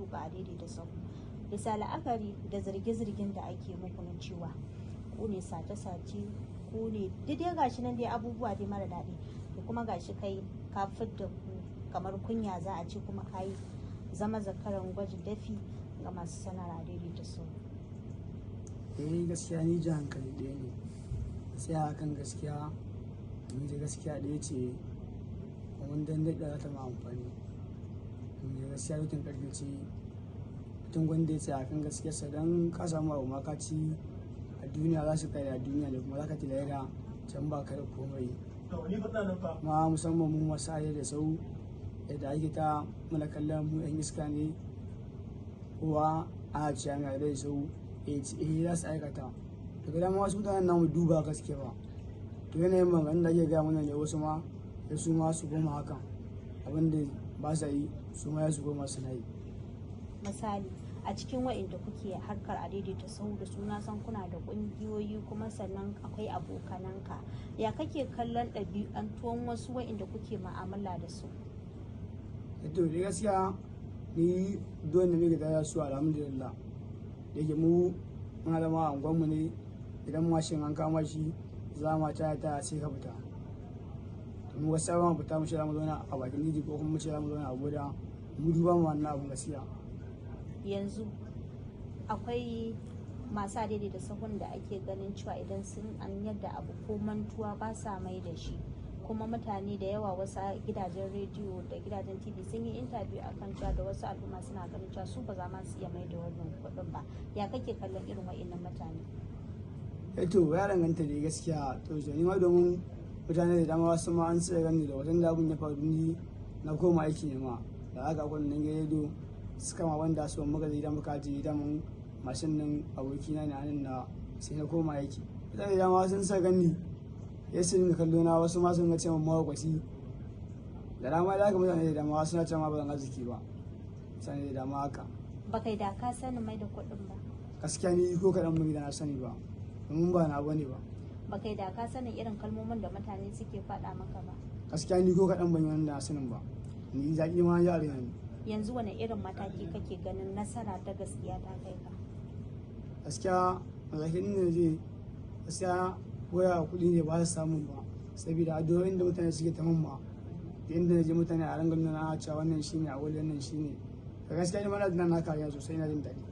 tuka a daidaita sahu, bisa la'akari da zarge-zargen da ake muku na cewa ku ne sace-sace, ku ne dai gashi nan dai abubuwa dai mara daɗi, da kuma gashi kai ka fidda ku kamar kunya za a ce, kuma ka yi zama zakaran gwajin dafi ga masu sana'ar daidaita sahu. Gaskiya ni ji hankali ɗaya ne, sai hakan gaskiya ni da gaskiya ɗaya ce kuma dan daɗa za ta ma amfani. Ni da gaskiya mutum ƙarfi ce mutum gwanda ya ce hakan gaskiyarsa, don ka samu abu ma ka ci a duniya za su kai a duniya ne, kuma za ka tilaira can ba ka da komai. Ma musamman mu masu da sau yadda ake ta mana kallon mu 'yan iska ne, kowa ana ciya mai da sau za su aikata. Daga dama wasu mutanen namu duba gaske ba, to yanayin maganganun da ake gaya mana ne, wasu ma da su ma su goma hakan abin da ba sa yi su ma ya su goma suna yi. Misali a cikin wa'inda kuke harkar a daidaita sahu da suna san kuna da ƙungiyoyi, kuma sannan akwai abokananka, ya kake kallon ɗabi'antuwan wasu wa'inda kuke ma'amala da su? To da gaskiya ni don da muke tare su alhamdulillah, da yake mu muna da ma angonmu ne, idan mashin an kama shi za mu ta sai ka fita. To mu gaskiya ba mu fita mu shirya mu zauna a bakin titi ko kuma mu shirya mu zauna a boda, mu duba mu wannan abun gaskiya. Yanzu akwai masu daidaita sahun da ake ganin cewa idan sun an yadda abu ko mantuwa ba sa mai da shi, kuma mutane da yawa wasu gidajen rediyo da gidajen tv sun yi interview akan cewa da wasu al'umma suna ganin cewa su ba za ma su iya mai da wannan kuɗin ba, ya kake kallon irin wa'innan mutane? To ya danganta da gaskiya, to ni ma domin mutane da dama wasu ma an tsaye gani da wajen da abun ya faru, ni na koma aiki ne ma da aka kwanan rediyo suka ma wanda su muka zai idan muka ji damun mashin nan abokina ne anan na sai na koma aiki. Mutane da dama sun sa gani ya su dinga kallo na, wasu ma sun ga cewa mawakwaci da dama, da haka mutane da dama suna cewa ba zan arziki ba, mutane da dama haka. Ba kai da ka sani mai da kuɗin ba? Gaskiya ni ko kaɗan ban da na sani ba, domin ba na bane ba. Ba kai da ka sanin irin kalmomin da mutane suke faɗa maka ba? Gaskiya ni ko kaɗan ban yi da sanin ba, ni zaƙi ma ya rena ni. Yanzu wani irin mataki kake ganin nasara ta gaskiya ta kai ka? Gaskiya matakin da zai gaskiya waya kuɗi ne ba su samun ba, saboda addu'o'in da mutane suke ta mamma da inda na je mutane a rangar nuna cewa wannan shine a wani wannan shine, gaskiya ni ma na kariya sosai, na jin daɗi.